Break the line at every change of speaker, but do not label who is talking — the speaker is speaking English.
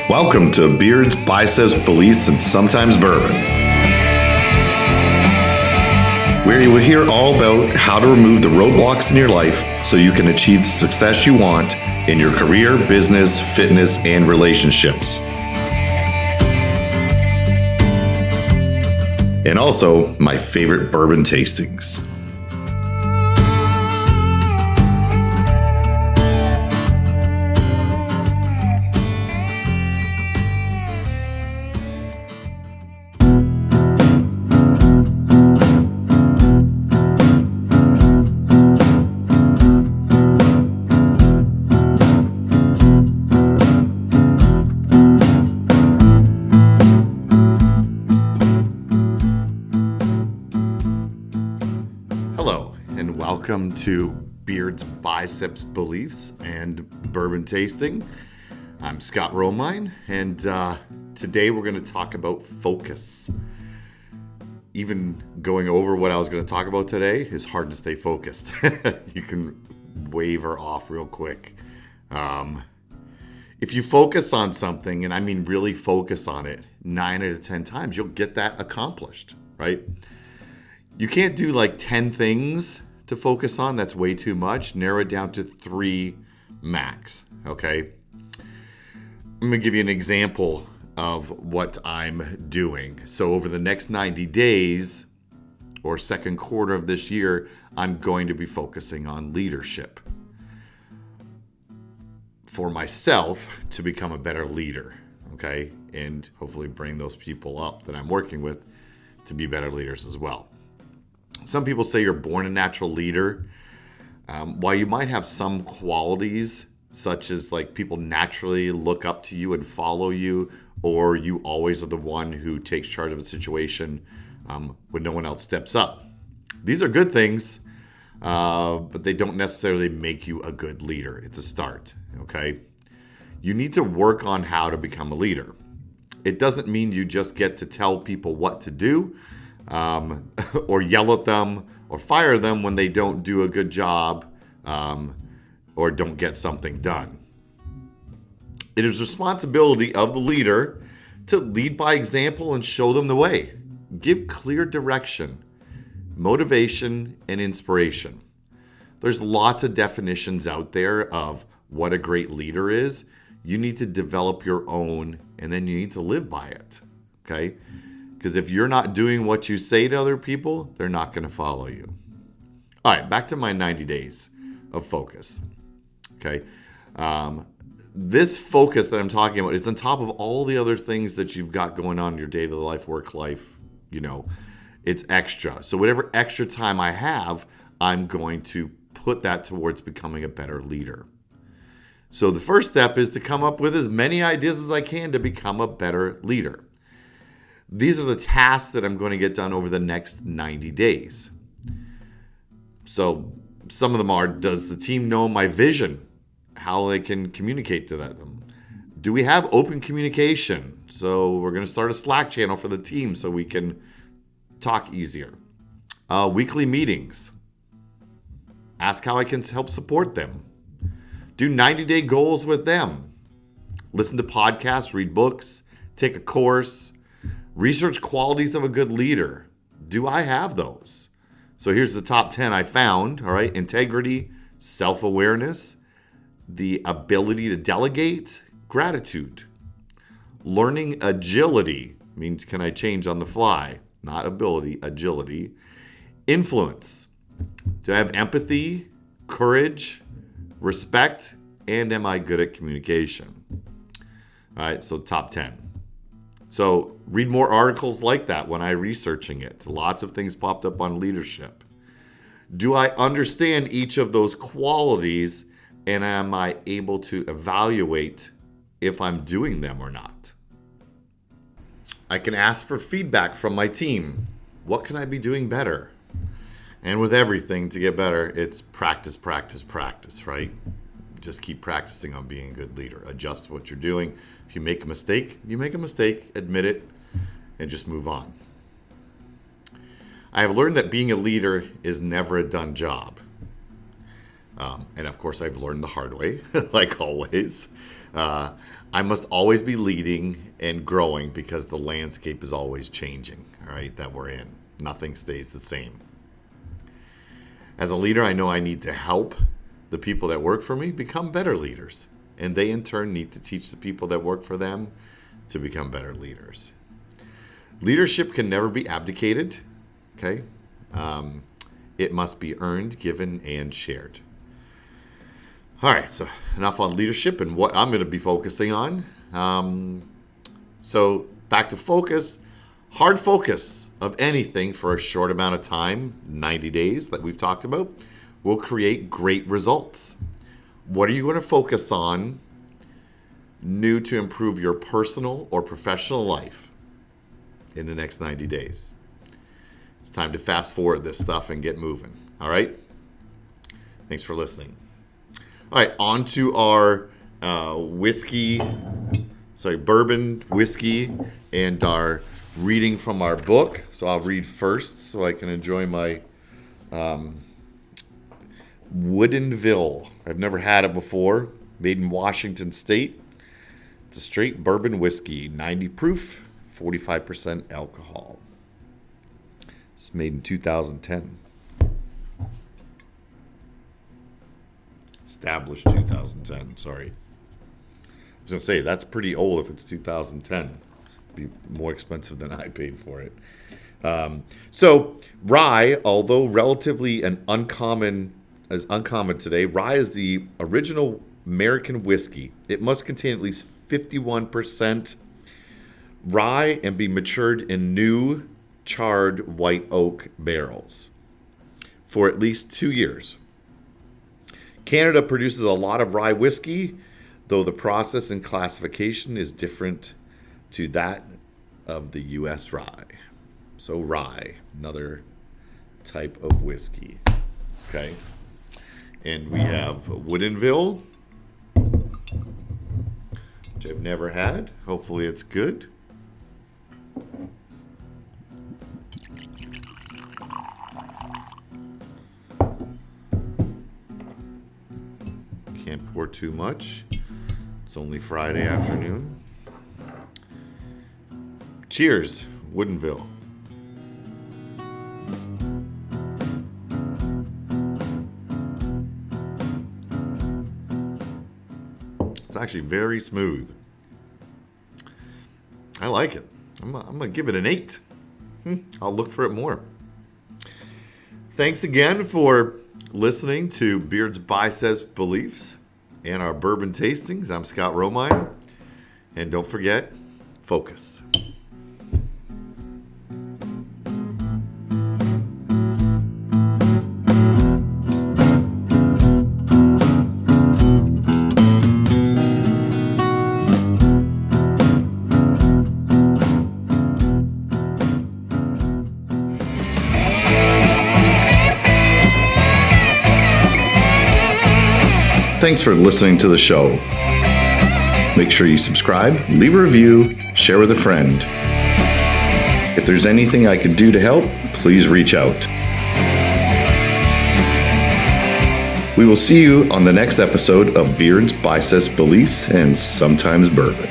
Welcome to Beards, Biceps, Beliefs, and Sometimes Bourbon, where you will hear all about how to remove the roadblocks in your life so you can achieve the success you want in your career, business, fitness, and relationships. And also, my favorite bourbon tastings. Welcome to Beards, Biceps, Beliefs, and Bourbon Tasting. I'm Scott Romjin, and today we're going to talk about focus. Even going over what I was going to talk about today is hard to stay focused. You can waver off real quick. If you focus on something, and I mean really focus on it, 9 out of 10 times, you'll get that accomplished, right? You can't do like 10 things to focus on. That's way too much. Narrow it down to 3 max, okay? I'm gonna give you an example of what I'm doing. So over the next 90 days or second quarter of this year, I'm going to be focusing on leadership for myself to become a better leader, okay? And hopefully bring those people up that I'm working with to be better leaders as well. Some people say you're born a natural leader. While you might have some qualities, such as like people naturally look up to you and follow you, or you always are the one who takes charge of a situation when no one else steps up. These are good things, but they don't necessarily make you a good leader. It's a start, okay? You need to work on how to become a leader. It doesn't mean you just get to tell people what to do, or yell at them or fire them when they don't do a good job or don't get something done. It is responsibility of the leader to lead by example and show them the way. Give clear direction, motivation, and inspiration. There's lots of definitions out there of what a great leader is. You need to develop your own, and then you need to live by it, okay? Because if you're not doing what you say to other people, they're not going to follow you. All right, back to my 90 days of focus. Okay. This focus that I'm talking about is on top of all the other things that you've got going on in your daily life, work life, it's extra. So whatever extra time I have, I'm going to put that towards becoming a better leader. So the first step is to come up with as many ideas as I can to become a better leader. These are the tasks that I'm going to get done over the next 90 days. So some of them are, does the team know my vision? How they can communicate to them? Do we have open communication? So we're going to start a Slack channel for the team so we can talk easier. Weekly meetings. Ask how I can help support them. Do 90-day goals with them. Listen to podcasts, read books, take a course. Research qualities of a good leader. Do I have those? So here's the top 10 I found, all right? Integrity, self-awareness, the ability to delegate, gratitude. Learning agility means can I change on the fly? Not ability, agility. Influence. Do I have empathy, courage, respect, and am I good at communication? All right, so top 10. So read more articles like that when I'm researching it. Lots of things popped up on leadership. Do I understand each of those qualities, and am I able to evaluate if I'm doing them or not? I can ask for feedback from my team. What can I be doing better? And with everything, to get better, it's practice, practice, practice, right? Just keep practicing on being a good leader. Adjust what you're doing. If you make a mistake, you make a mistake, admit it, and just move on. I have learned that being a leader is never a done job. And of course, I've learned the hard way, like always. I must always be leading and growing because the landscape is always changing, all right, that we're in. Nothing stays the same. As a leader, I know I need to help the people that work for me become better leaders. And they, in turn, need to teach the people that work for them to become better leaders. Leadership can never be abdicated, okay? It must be earned, given, and shared. All right, so enough on leadership and what I'm going to be focusing on. So back to focus. Hard focus of anything for a short amount of time, 90 days that we've talked about, will create great results. What are you going to focus on new to improve your personal or professional life in the next 90 days? It's time to fast forward this stuff and get moving. All right? Thanks for listening. All right, on to our bourbon, whiskey, and our reading from our book. So I'll read first so I can enjoy my Woodinville. I've never had it before. Made in Washington State. It's a straight bourbon whiskey, 90 proof, 45% alcohol. It's made in 2010. Established 2010, sorry. I was going to say, that's pretty old if it's 2010. It'd be more expensive than I paid for it. So rye, although relatively uncommon today, rye is the original American whiskey. It must contain at least 51% rye and be matured in new charred white oak barrels for at least 2 years. Canada produces a lot of rye whiskey, though the process and classification is different to that of the U.S. rye. So rye, another type of whiskey. Okay. And we have Woodinville, which I've never had. Hopefully it's good. Can't pour too much. It's only Friday afternoon. Cheers, Woodinville. It's actually very smooth. I like it. I'm going to give it an 8. I'll look for it more. Thanks again for listening to Beards, Biceps, Beliefs and our bourbon tastings. I'm Scott Romjin. And don't forget, focus. Thanks for listening to the show. Make sure you subscribe, leave a review, share with a friend. If there's anything I could do to help, please reach out. We will see you on the next episode of Beards, Biceps, Beliefs, and Sometimes Bourbon.